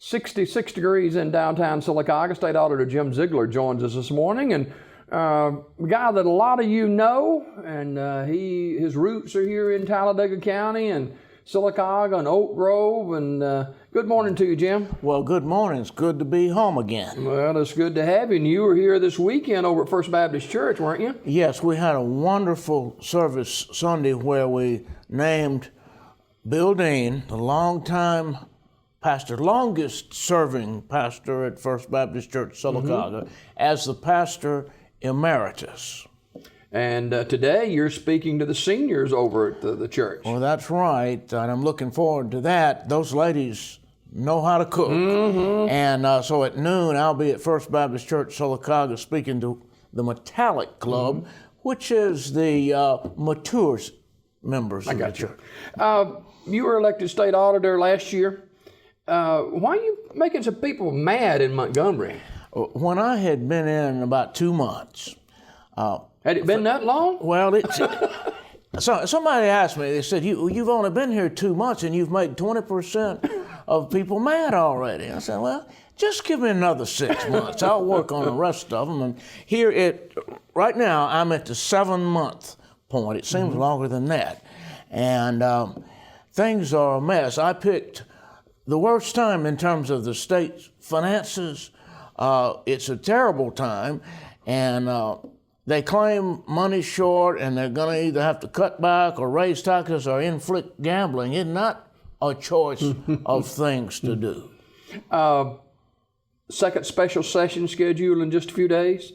66 degrees in downtown Sylacauga. State Auditor Jim Zeigler joins us this morning, and a guy that a lot of you know, and his roots are here in Talladega County and Sylacauga and Oak Grove. And good morning to you, Jim. Well, good morning. It's good to be home again. Well, it's good to have you. And you were here this weekend over at First Baptist Church, weren't you? Yes, we had a wonderful service Sunday where we named Bill Dean, the longtime pastor, longest serving pastor at First Baptist Church, Sylacauga, as the pastor emeritus. And today you're speaking to the seniors over at the church. Well, that's right, and I'm looking forward to that. Those ladies know how to cook. And so at noon, I'll be at First Baptist Church, Sylacauga, speaking to the Metallic Club, which is the mature members of the church. You were elected state auditor last year. Why are you making some people mad in Montgomery? When I had been in about 2 months. Had it been that long? Well, so somebody asked me, they said, you've only been here 2 months and you've made 20% of people mad already. I said, well, just give me another 6 months. I'll work on the rest of them. And right now, I'm at the 7-month point. It seems longer than that. And things are a mess. I picked the worst time in terms of the state's finances. It's a terrible time, and they claim money's short, and they're going to either have to cut back or raise taxes or inflict gambling. It's not a choice of things to do. Second special session scheduled in just a few days.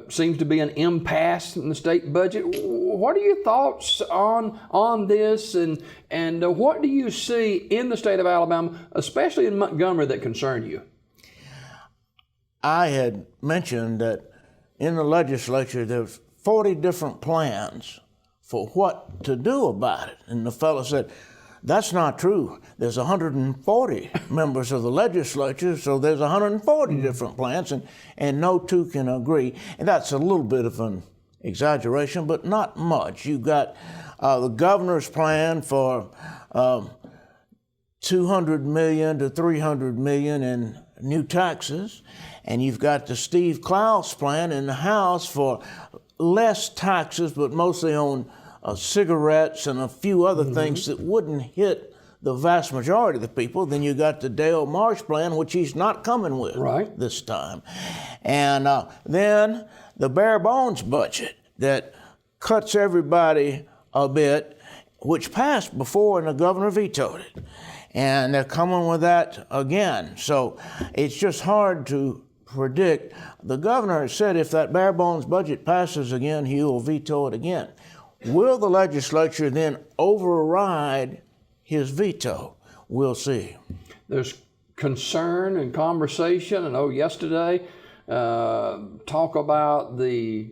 Seems to be an impasse in the state budget. What are your thoughts on this, and what do you see in the state of Alabama, especially in Montgomery, that concern you? I had mentioned that in the legislature there's 40 different plans for what to do about it. And the fellow said, that's not true. There's 140 members of the legislature, so there's 140 different plans, and no two can agree. And that's a little bit of an exaggeration, but not much. You've got the governor's plan for $200 million to $300 million in new taxes, and you've got the Steve Klaus plan in the House for less taxes, but mostly on cigarettes and a few other things that wouldn't hit the vast majority of the people. Then you got the Dale Marsh plan, which he's not coming with this time. And then the bare bones budget that cuts everybody a bit, which passed before and the governor vetoed it. And they're coming with that again. So it's just hard to predict. The governor has said if that bare bones budget passes again, he will veto it again. Will the legislature then override his veto? We'll see. There's concern and conversation. I know yesterday, talk about the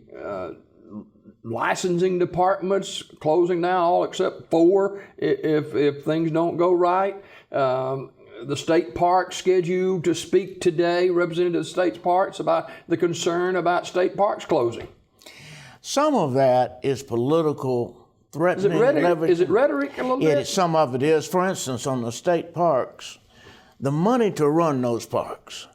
licensing departments closing down, all except 4 if things don't go right. The state park scheduled to speak today, representative of the state parks, about the concern about state parks closing. Some of that is political threatening. Is it rhetoric a little bit? Some of it is. For instance, on the state parks, the money to run those parks,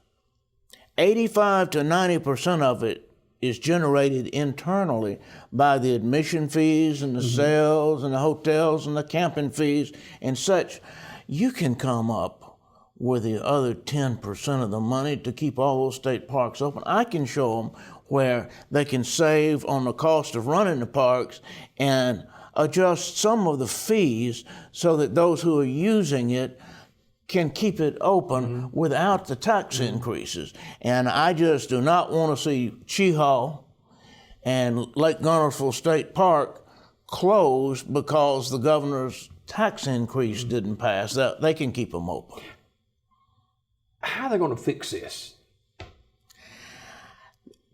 85 to 90% of it is generated internally by the admission fees and the sales and the hotels and the camping fees and such. You can come up with the other 10% of the money to keep all those state parks open. I can show them where they can save on the cost of running the parks and adjust some of the fees so that those who are using it can keep it open without the tax increases. And I just do not want to see Cheehaw and Lake Guntersville State Park closed because the governor's tax increase didn't pass. They can keep them open. How are they going to fix this?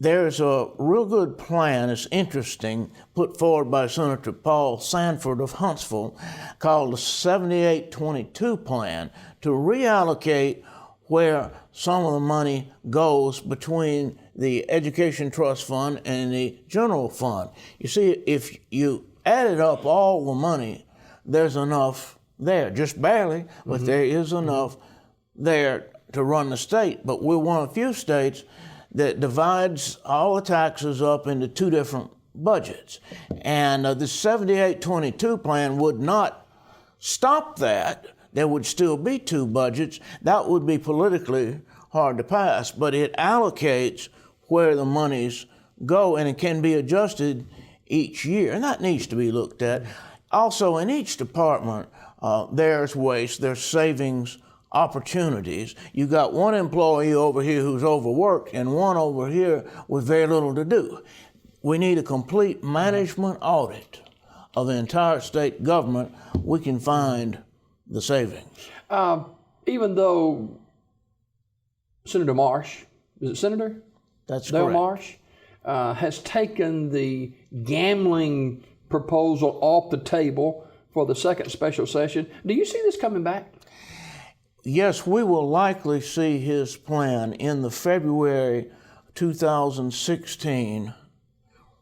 There's a real good plan, it's interesting, put forward by Senator Paul Sanford of Huntsville, called the 7822 plan, to reallocate where some of the money goes between the Education Trust Fund and the General Fund. You see, if you added up all the money, there's enough there, just barely, but there is enough there to run the state, but we're one of the few states that divides all the taxes up into two different budgets. And the 78-22 plan would not stop that. There would still be two budgets. That would be politically hard to pass, but it allocates where the monies go, and it can be adjusted each year, and that needs to be looked at. Also, in each department, there's waste, there's savings opportunities. You got one employee over here who's overworked and one over here with very little to do. We need a complete management audit of the entire state government. We can find the savings. Even though Senator Marsh, is it Senator? That's Dale correct. Marsh has taken the gambling proposal off the table for the second special session. Do you see this coming back? Yes, we will likely see his plan in the February 2016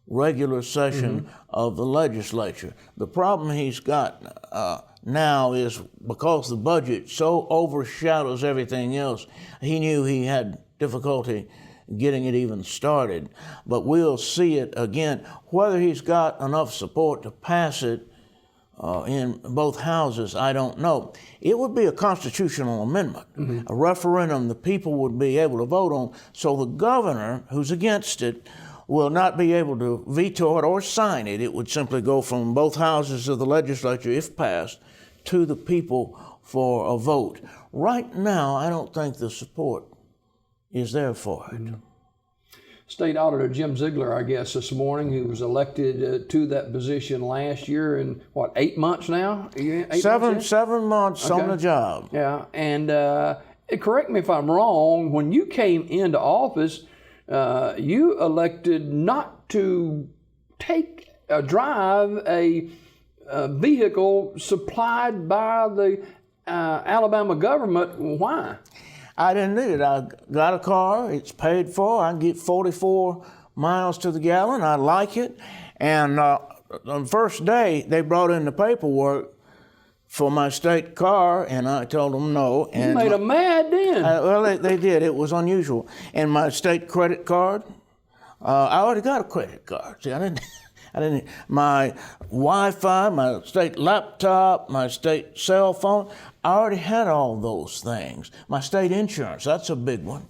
regular session of the legislature. The problem he's got now is because the budget so overshadows everything else, he knew he had difficulty getting it even started. But we'll see it again. Whether he's got enough support to pass it in both houses, I don't know. It would be a constitutional amendment, a referendum the people would be able to vote on, so the governor, who's against it, will not be able to veto it or sign it. It would simply go from both houses of the legislature, if passed, to the people for a vote. Right now, I don't think the support is there for it. State Auditor Jim Zeigler, our guest this morning, who was elected to that position last year in, 8 months now? 7 months on the job. Yeah, and correct me if I'm wrong, when you came into office, you elected not to drive a vehicle supplied by the Alabama government. Why? I didn't need it. I got a car, it's paid for, I can get 44 miles to the gallon, I like it. And on the first day, they brought in the paperwork for my state car, and I told them no. And you made them mad then. Well, they did. It was unusual. And my state credit card, I already got a credit card. See, I didn't. My Wi-Fi, my state laptop, my state cell phone, I already had all those things. My state insurance, that's a big one.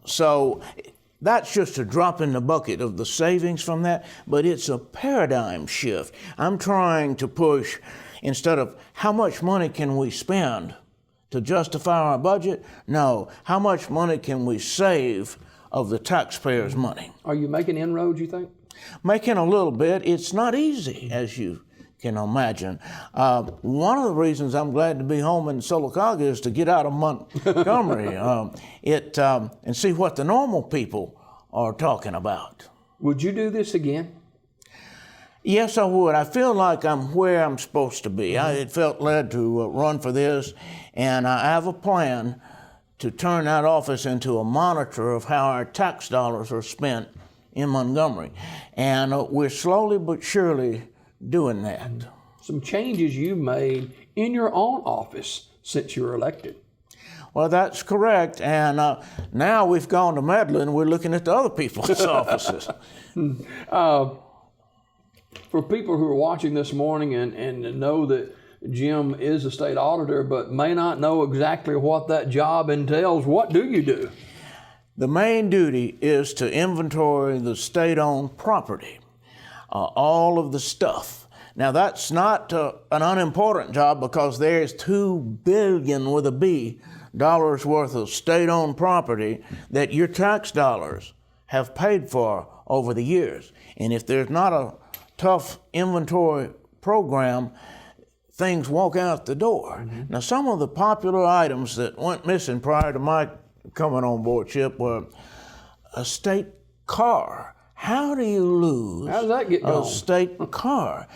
So that's just a drop in the bucket of the savings from that, but it's a paradigm shift. I'm trying to push, instead of how much money can we spend to justify our budget, no, how much money can we save of the taxpayers' money? Are you making inroads, you think? Making a little bit. It's not easy, as you can imagine. One of the reasons I'm glad to be home in Sylacauga is to get out of Montgomery and see what the normal people are talking about. Would you do this again? Yes, I would. I feel like I'm where I'm supposed to be. I had felt led to run for this, and I have a plan to turn that office into a monitor of how our tax dollars are spent in Montgomery. And we're slowly but surely doing that. Some changes you made in your own office since you were elected. Well, that's correct. And now we've gone to Medley, we're looking at the other people's offices. For people who are watching this morning and know that Jim is a state auditor but may not know exactly what that job entails, what do you do? The main duty is to inventory the state-owned property, all of the stuff. Now, that's not an unimportant job because there's $2 billion with a B dollars worth of state-owned property that your tax dollars have paid for over the years. And if there's not a tough inventory program, things walk out the door. Now, some of the popular items that went missing prior to my coming on board, Chip, were a state car. How do you lose How does that get a going? state car?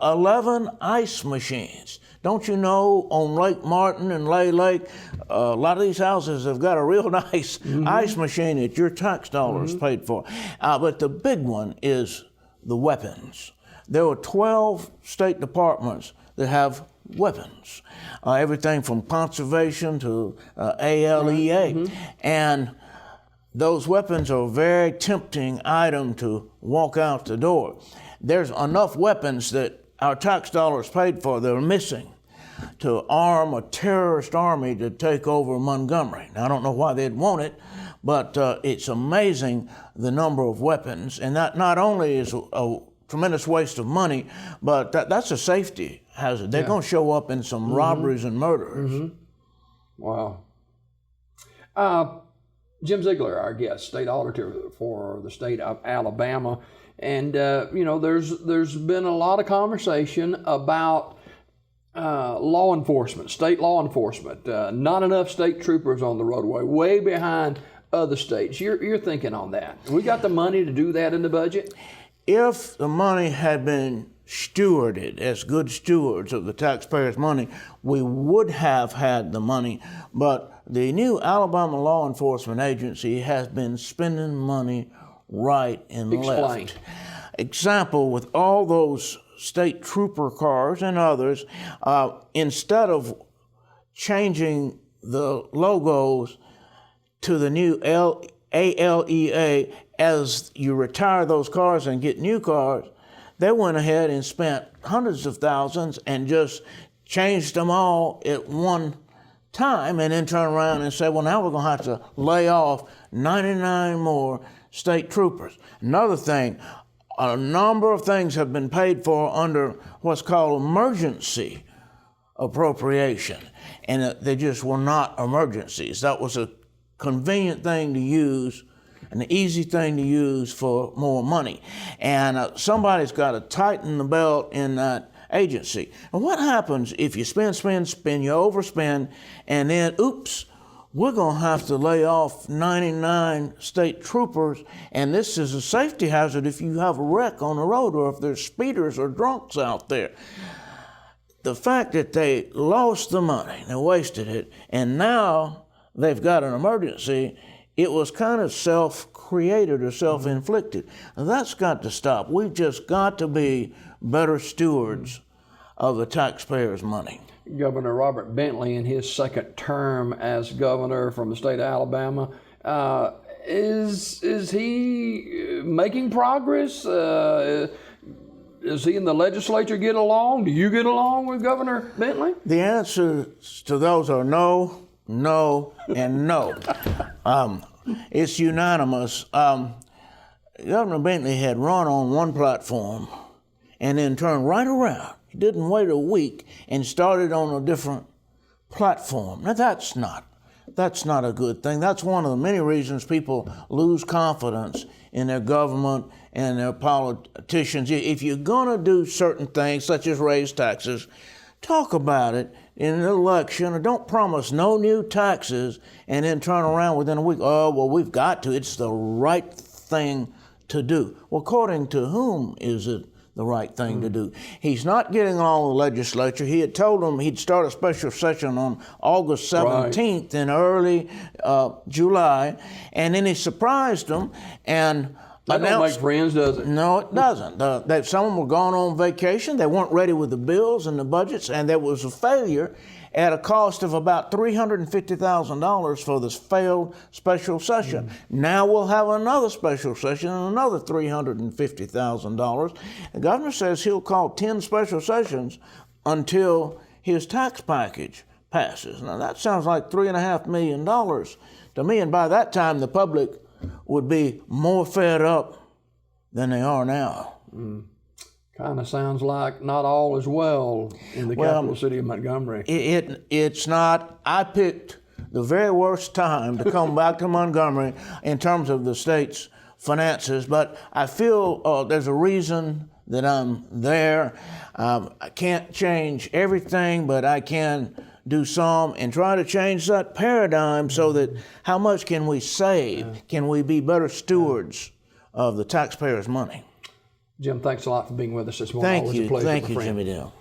11 ice machines. Don't you know on Lake Martin and Lay Lake, a lot of these houses have got a real nice ice machine that your tax dollars paid for. But the big one is the weapons. There were 12 state departments that have weapons, everything from conservation to ALEA. And those weapons are a very tempting item to walk out the door. There's enough weapons that our tax dollars paid for that are missing to arm a terrorist army to take over Montgomery. Now, I don't know why they'd want it, but it's amazing the number of weapons. And that not only is a tremendous waste of money, but that's a safety hazard. They're going to show up in some robberies and murders. Wow. Jim Zeigler, our guest, state auditor for the state of Alabama. And, you know, there's been a lot of conversation about law enforcement, state law enforcement. Not enough state troopers on the roadway, way behind other states. You're thinking on that. We got the money to do that in the budget? If the money had been stewarded as good stewards of the taxpayers' money, we would have had the money. But the new Alabama Law Enforcement Agency has been spending money right and left. Example, with all those state trooper cars and others, instead of changing the logos to the new ALEA as you retire those cars and get new cars, they went ahead and spent hundreds of thousands and just changed them all at one time, and then turn around and say, well, now we're going to have to lay off 99 more state troopers. Another thing, a number of things have been paid for under what's called emergency appropriation, and they just were not emergencies. That was a convenient thing to use, an easy thing to use for more money. And somebody's got to tighten the belt in that agency. And what happens if you spend, you overspend, and then, oops, we're going to have to lay off 99 state troopers, and this is a safety hazard if you have a wreck on the road or if there's speeders or drunks out there. The fact that they lost the money, they wasted it, and now they've got an emergency, it was kind of self-created or self-inflicted. Now, that's got to stop. We've just got to be better stewards of the taxpayers' money. Governor Robert Bentley, in his second term as governor from the state of Alabama, is he making progress? Does he and the legislature get along? Do you get along with Governor Bentley? The answers to those are no, no, and no. It's unanimous. Governor Bentley had run on one platform and then turned right around. He didn't wait a week and started on a different platform. Now, that's not a good thing. That's one of the many reasons people lose confidence in their government and their politicians. If you're going to do certain things, such as raise taxes, talk about it in an election, or don't promise no new taxes and then turn around within a week. Oh, well, we've got to. It's the right thing to do. Well, according to whom is it the right thing to do? He's not getting along with the legislature. He had told them he'd start a special session on August 17th in early July, and then he surprised them and that don't make friends, does it? No, it doesn't. Some of them were gone on vacation. They weren't ready with the bills and the budgets, and there was a failure at a cost of about $350,000 for this failed special session. Now we'll have another special session and another $350,000. The governor says he'll call 10 special sessions until his tax package passes. Now that sounds like $3.5 million to me, and by that time the public would be more fed up than they are now. Kind of sounds like not all is well in the capital city of Montgomery. It's not. I picked the very worst time to come back to Montgomery in terms of the state's finances, but I feel there's a reason that I'm there. I can't change everything, but I can do some and try to change that paradigm so that how much can we save? Can we be better stewards of the taxpayers' money? Jim, thanks a lot for being with us this morning. Thank you. Thank you, Jimmy Dale.